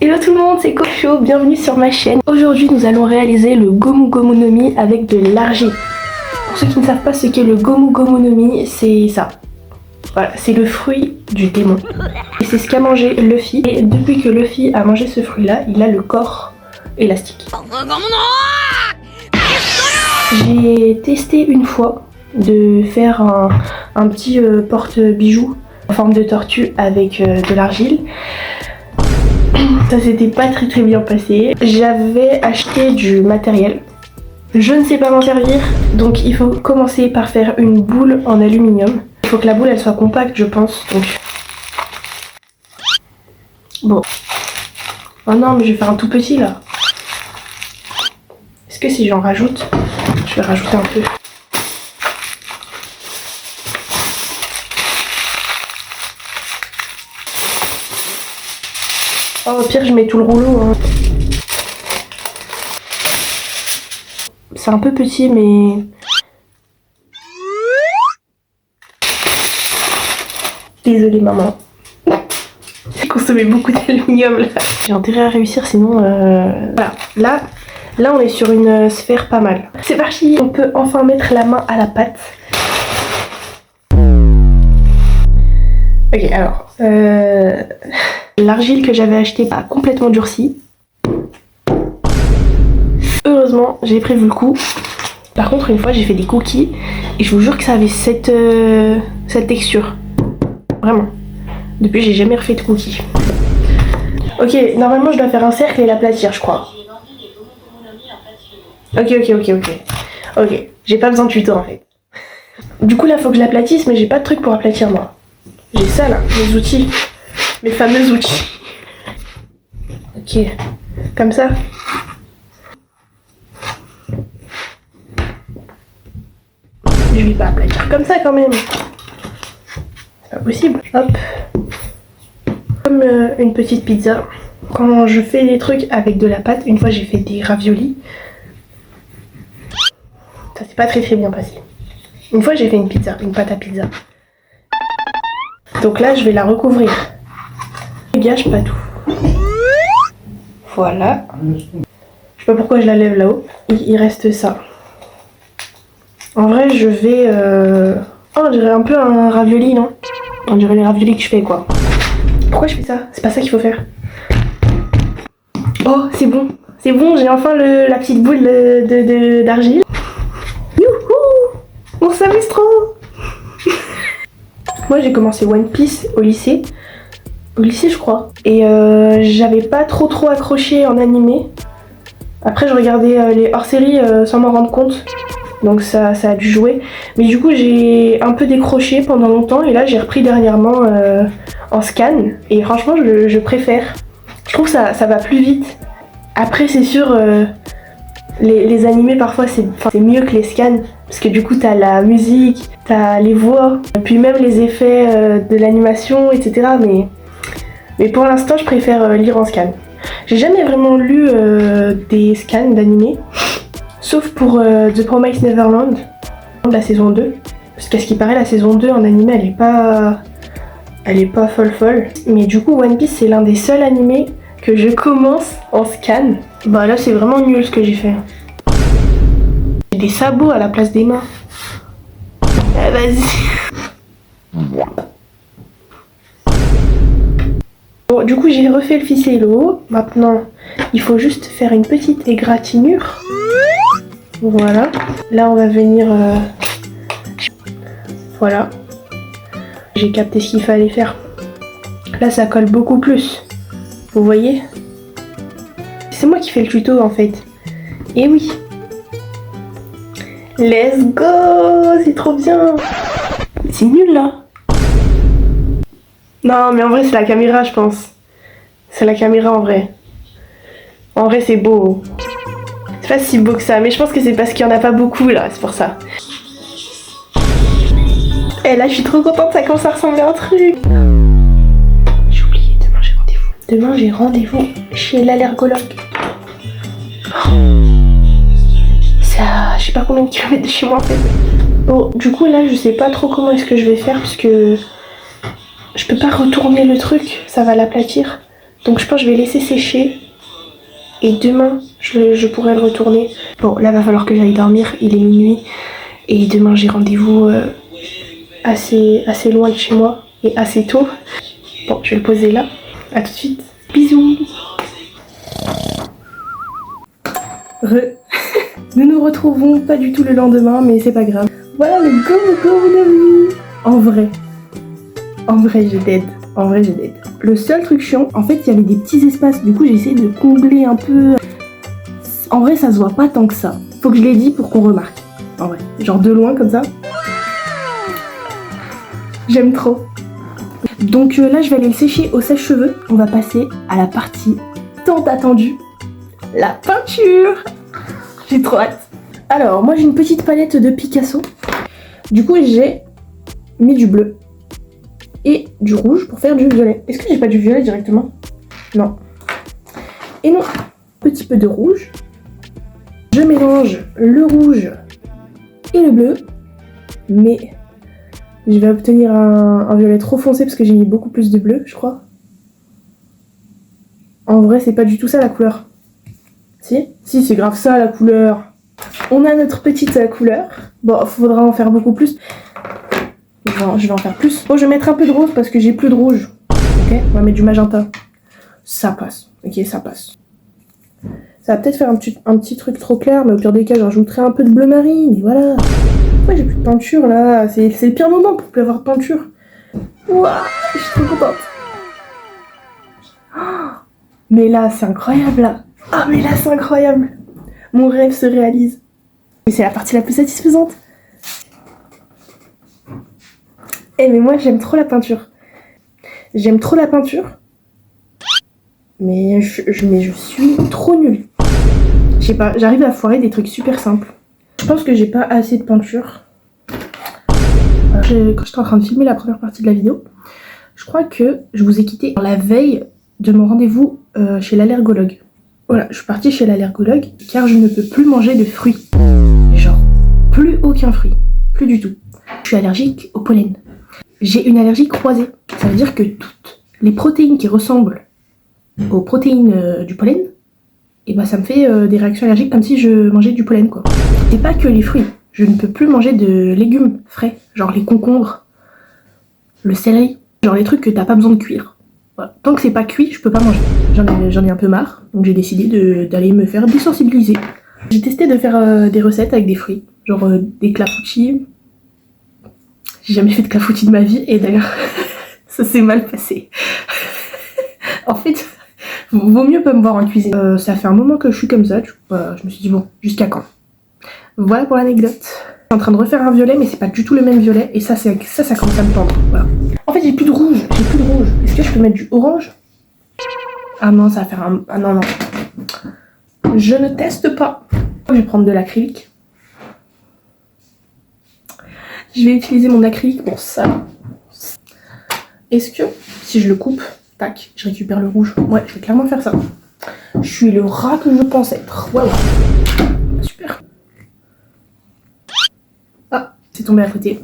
Hello tout le monde, c'est Kocho, bienvenue sur ma chaîne. Aujourd'hui nous allons réaliser le Gomu Gomu no Mi avec de l'argile. Pour ceux qui ne savent pas ce qu'est le Gomu Gomu no Mi, c'est ça. Voilà, c'est le fruit du démon. Et c'est ce qu'a mangé Luffy. Et depuis que Luffy a mangé ce fruit là, il a le corps élastique. J'ai testé une fois de faire un petit porte-bijoux en forme de tortue avec de l'argile. Ça s'était pas très bien passé. J'avais acheté du matériel. Je ne sais pas m'en servir, donc il faut commencer par faire une boule en aluminium. Il faut que la boule elle soit compacte, je pense. Donc bon. Oh non, mais je vais faire un tout petit là. Est-ce que si j'en rajoute, je vais rajouter un peu. Oh, au pire, je mets tout le rouleau. Hein. C'est un peu petit, mais... Désolée, maman. J'ai consommé beaucoup d'aluminium, là. J'ai intérêt à réussir, sinon... Voilà. Là, on est sur une sphère pas mal. C'est parti. On peut enfin mettre la main à la pâte. Ok, alors... L'argile que j'avais achetée a complètement durci. Heureusement, j'ai prévu le coup. Par contre, une fois, j'ai fait des cookies et je vous jure que ça avait cette texture. Vraiment. Depuis, j'ai jamais refait de cookies. Ok, normalement, je dois faire un cercle et l'aplatir, je crois. Ok, j'ai pas besoin de tuto en fait. Du coup, là, faut que je l'aplatisse, mais j'ai pas de truc pour aplatir, moi. J'ai ça, là, les outils. Mes fameux outils. Ok, comme ça. Je vais pas aplatir comme ça quand même. C'est pas possible. Hop. Comme une petite pizza. Quand je fais des trucs avec de la pâte, une fois j'ai fait des raviolis. Ça s'est pas très bien passé. Une fois j'ai fait une pizza, une pâte à pizza. Donc là je vais la recouvrir. Je gâche pas tout. Voilà. Je sais pas pourquoi je la lève là-haut. Il reste ça. En vrai, je vais... Oh, on dirait un peu un ravioli, non? On dirait les raviolis que je fais, quoi. Pourquoi je fais ça? C'est pas ça qu'il faut faire. Oh, c'est bon. C'est bon, j'ai enfin la petite boule d'argile. Youhou! On s'amuse trop. Moi, j'ai commencé One Piece au lycée. Au lycée, je crois. Et j'avais pas trop accroché en animé. Après, je regardais les hors-séries sans m'en rendre compte. Donc ça a dû jouer. Mais du coup, j'ai un peu décroché pendant longtemps. Et là, j'ai repris dernièrement en scan. Et franchement, je préfère. Je trouve que ça va plus vite. Après, c'est sûr, les animés, parfois, c'est mieux que les scans. Parce que du coup, t'as la musique, t'as les voix. Puis même les effets de l'animation, etc. Mais pour l'instant, je préfère lire en scan. J'ai jamais vraiment lu des scans d'animés. Sauf pour The Promised Neverland, de la saison 2. Parce qu'à ce qui paraît, la saison 2 en animé, elle est pas folle. Mais du coup, One Piece, c'est l'un des seuls animés que je commence en scan. Bah là, c'est vraiment nul ce que j'ai fait. J'ai des sabots à la place des mains. Ah, vas-y. Bon, du coup, j'ai refait le ficello. Maintenant, il faut juste faire une petite égratignure. Voilà. Là, on va venir... Voilà. J'ai capté ce qu'il fallait faire. Là, ça colle beaucoup plus. Vous voyez? C'est moi qui fais le tuto, en fait. Et oui. Let's go! C'est trop bien! C'est nul, là. Non, mais en vrai, c'est la caméra, je pense. C'est la caméra, en vrai. En vrai, c'est beau. C'est pas si beau que ça, mais je pense que c'est parce qu'il y en a pas beaucoup, là, c'est pour ça. Et là, je suis trop contente, ça commence à ressembler à un truc. J'ai oublié, demain j'ai rendez-vous. Demain, j'ai rendez-vous chez l'allergologue. Oh. Ça, je sais pas combien de kilomètres de chez moi, en fait. Bon, du coup, là, je sais pas trop comment est-ce que je vais faire, parce que... je peux pas retourner le truc, ça va l'aplatir. Donc je pense que je vais laisser sécher. Et demain, je pourrai le retourner. Bon, là, va falloir que j'aille dormir. Il est minuit. Et demain, j'ai rendez-vous assez loin de chez moi. Et assez tôt. Bon, je vais le poser là. À tout de suite. Bisous. Nous nous retrouvons pas du tout le lendemain, mais c'est pas grave. Voilà le go mon ami. En vrai j'ai dead. Le seul truc chiant, en fait il y avait des petits espaces, du coup j'ai essayé de combler un peu. En vrai ça se voit pas tant que ça. Faut que je l'ai dit pour qu'on remarque. En vrai, genre de loin comme ça. J'aime trop. Donc là je vais aller le sécher au sèche-cheveux. On va passer à la partie tant attendue, la peinture. J'ai trop hâte. Alors, moi j'ai une petite palette de Picasso. Du coup, j'ai mis du bleu et du rouge pour faire du violet. Est-ce que j'ai pas du violet directement? Non. Et non, petit peu de rouge. Je mélange le rouge et le bleu. Mais je vais obtenir un violet trop foncé parce que j'ai mis beaucoup plus de bleu, je crois. En vrai, c'est pas du tout ça la couleur. Si, c'est grave ça la couleur. On a notre petite couleur. Bon, faudra en faire beaucoup plus. Je vais en faire plus. Bon, je vais mettre un peu de rose parce que j'ai plus de rouge. Ok, on va mettre du magenta. Ça passe. Ok, ça passe. Ça va peut-être faire un petit truc trop clair, mais au pire des cas, je rajouterai un peu de bleu marine. Et voilà. Pourquoi j'ai plus de peinture là? C'est le pire moment pour plus avoir de peinture. Ouah, je suis trop contente. Oh, mais là, c'est incroyable là. Ah mais là c'est incroyable. Mon rêve se réalise. Et c'est la partie la plus satisfaisante. Mais moi j'aime trop la peinture. Mais je suis trop nulle. Je sais pas, j'arrive à foirer des trucs super simples. Je pense que j'ai pas assez de peinture. Quand j'étais en train de filmer la première partie de la vidéo, je crois que je vous ai quitté la veille de mon rendez-vous chez l'allergologue. Voilà, je suis partie chez l'allergologue car je ne peux plus manger de fruits. Genre, plus aucun fruit. Plus du tout. Je suis allergique au pollen. J'ai une allergie croisée. Ça veut dire que toutes les protéines qui ressemblent aux protéines du pollen, et bah ça me fait des réactions allergiques comme si je mangeais du pollen quoi. C'est pas que les fruits. Je ne peux plus manger de légumes frais, genre les concombres, le céleri, genre les trucs que t'as pas besoin de cuire. Voilà. Tant que c'est pas cuit, je peux pas manger. J'en ai un peu marre, donc j'ai décidé d'aller me faire désensibiliser. J'ai testé de faire des recettes avec des fruits, genre des clafoutis. J'ai jamais fait de clafoutis de ma vie, et d'ailleurs, ça s'est mal passé. En fait, vaut mieux pas me voir en cuisine. Ça fait un moment que je suis comme ça, je me suis dit bon, jusqu'à quand? Voilà pour l'anecdote. Je suis en train de refaire un violet, mais c'est pas du tout le même violet, et ça commence à me tendre. Voilà. En fait, j'ai plus de rouge. Est-ce que je peux mettre du orange? Ah non, ça va faire un... Ah non. Je ne teste pas. Je vais prendre de l'acrylique. Je vais utiliser mon acrylique pour ça. Est-ce que, si je le coupe, tac, je récupère le rouge? Ouais, je vais clairement faire ça. Je suis le rat que je pense être. Ouais. Super. Ah, c'est tombé à côté.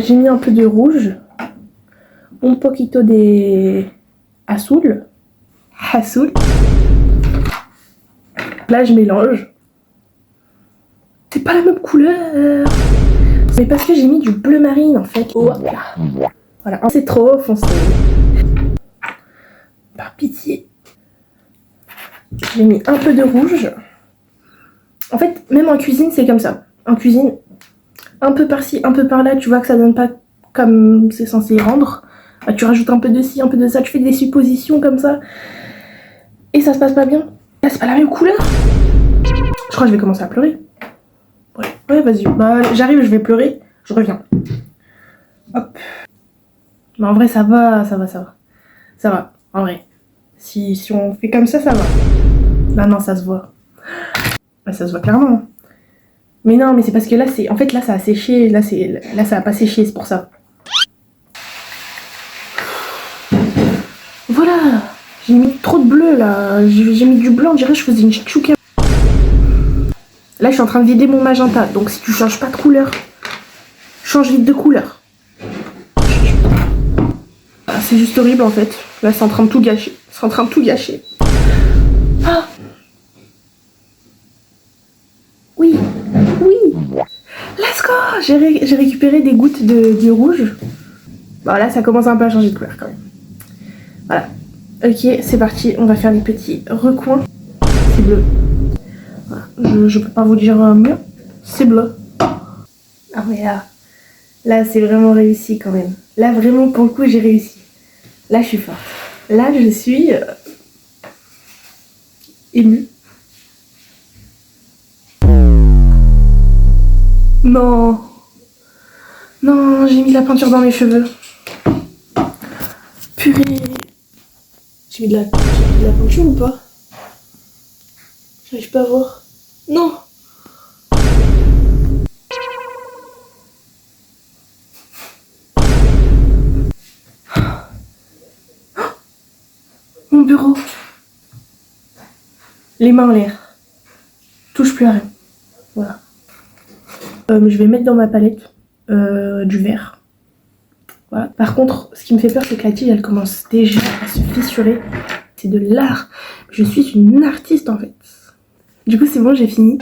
J'ai mis un peu de rouge. Un poquito de azul. Là, je mélange. C'est pas la même couleur. Mais parce que j'ai mis du bleu marine en fait. Oh, voilà, c'est trop foncé. Par pitié. J'ai mis un peu de rouge. En fait, même en cuisine, c'est comme ça. En cuisine, un peu par-ci, un peu par-là, tu vois que ça donne pas comme c'est censé rendre. Bah, tu rajoutes un peu de ci, un peu de ça, tu fais des suppositions comme ça. Et ça se passe pas bien. Là, c'est pas la même couleur. Je crois que je vais commencer à pleurer. Ouais, vas-y. Bah, j'arrive, je vais pleurer. Je reviens. Hop. Mais en vrai, ça va. Ça va, en vrai. Si on fait comme ça va. Là, non, ça se voit. Bah, ça se voit clairement. Mais non, mais c'est parce que là, c'est... En fait, là, ça a séché. Là, ça a pas séché, c'est pour ça. Voilà. J'ai mis trop de bleu, là. J'ai mis du blanc, on dirait que je faisais une chouka. Là, je suis en train de vider mon magenta. Donc, si tu changes pas de couleur, change vite de couleur. c'est juste horrible en fait. Là, c'est en train de tout gâcher. C'est en train de tout gâcher. Ah oui, oui. Let's go. J'ai récupéré des gouttes de rouge. Bon, là, ça commence un peu à changer de couleur quand même. Voilà. Ok, c'est parti. On va faire les petits recoins. C'est bleu. Voilà. Je peux pas vous dire mieux. C'est bleu. Ah mais là c'est vraiment réussi quand même. Là, vraiment, pour le coup, j'ai réussi. Là, je suis forte. Là, je suis émue. Non. Non, j'ai mis de la peinture dans mes cheveux. Purée. J'ai mis de la peinture ou pas? J'arrive pas à voir. Non. Mon bureau. Les mains en l'air. Touche plus à rien. Voilà. Je vais mettre dans ma palette du vert. Voilà. Par contre, ce qui me fait peur, c'est que la tige, elle commence déjà à se fissurer. C'est de l'art. Je suis une artiste en fait. Du coup, c'est bon, j'ai fini.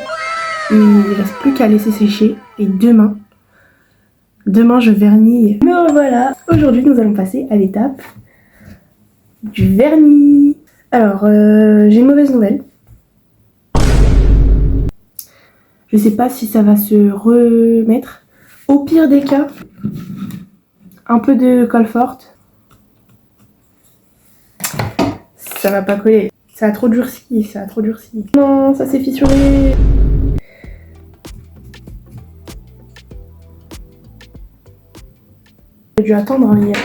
Il ne reste plus qu'à laisser sécher. Et demain, je vernis. Me revoilà. Aujourd'hui, nous allons passer à l'étape du vernis. Alors, j'ai une mauvaise nouvelle. Je sais pas si ça va se remettre. Au pire des cas, un peu de colle forte. Ça va pas coller. Ça a trop durci, ça a trop durci. Non, ça s'est fissuré. J'ai dû attendre hein, hier.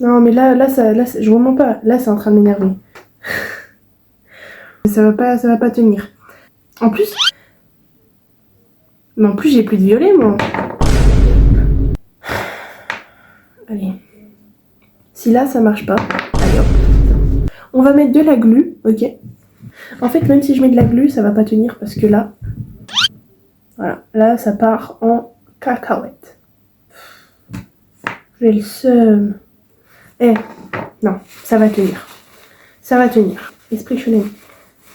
Non mais là, je vous mens pas. Là, c'est en train de m'énerver. Ça va pas tenir. En plus, j'ai plus de violet moi. Allez. Si là ça marche pas, allez hop. On va mettre de la glu, ok. En fait, même si je mets de la glu, ça va pas tenir parce que là, voilà, là ça part en cacahuète. J'ai le seum. Non, ça va tenir. Ça va tenir. Esprit shonen.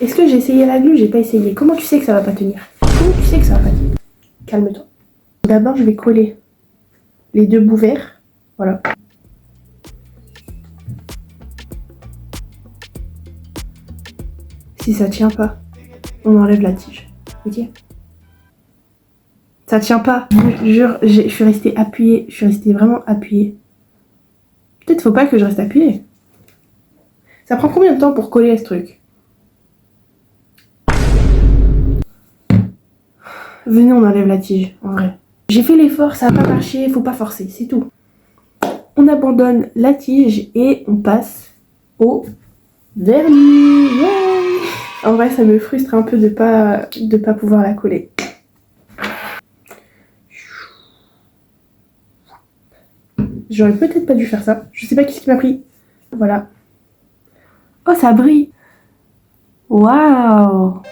Est-ce que j'ai essayé la glu? J'ai pas essayé. Comment tu sais que ça va pas tenir? Comment tu sais que ça va pas tenir? Calme-toi. D'abord, je vais coller les deux bouts verts. Voilà. Si ça tient pas, on enlève la tige. Ok? Ça tient pas. Je jure, je suis restée appuyée. Je suis restée vraiment appuyée. Peut-être faut pas que je reste appuyée. Ça prend combien de temps pour coller à ce truc? Venez, on enlève la tige, en vrai. J'ai fait l'effort, ça n'a pas marché, faut pas forcer, c'est tout. On abandonne la tige et on passe au vernis. Ouais. En vrai, ça me frustre un peu de pas pouvoir la coller. J'aurais peut-être pas dû faire ça. Je sais pas qu'est-ce qui m'a pris. Voilà. Oh, ça brille. Waouh.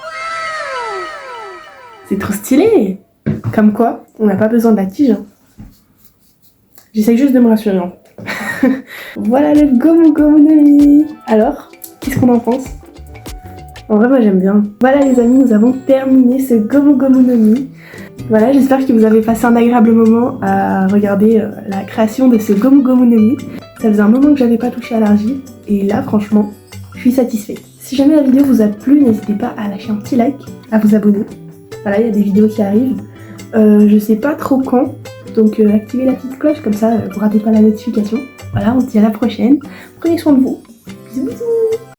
C'est trop stylé. Comme quoi, on n'a pas besoin de la tige. J'essaye juste de me rassurer. Voilà le Gomu Gomu no Mi. Alors, qu'est-ce qu'on en pense? En vrai, moi j'aime bien. Voilà les amis, nous avons terminé ce Gomu Gomu no Mi. Voilà, j'espère que vous avez passé un agréable moment à regarder la création de ce Gomu Gomu no Mi. Ça faisait un moment que j'avais pas touché à l'argile. Et là, franchement, je suis satisfaite. Si jamais la vidéo vous a plu, n'hésitez pas à lâcher un petit like, à vous abonner. Voilà, il y a des vidéos qui arrivent. Je sais pas trop quand, donc activez la petite cloche, comme ça vous ratez pas la notification. Voilà, on se dit à la prochaine. Prenez soin de vous. Bisous bisous.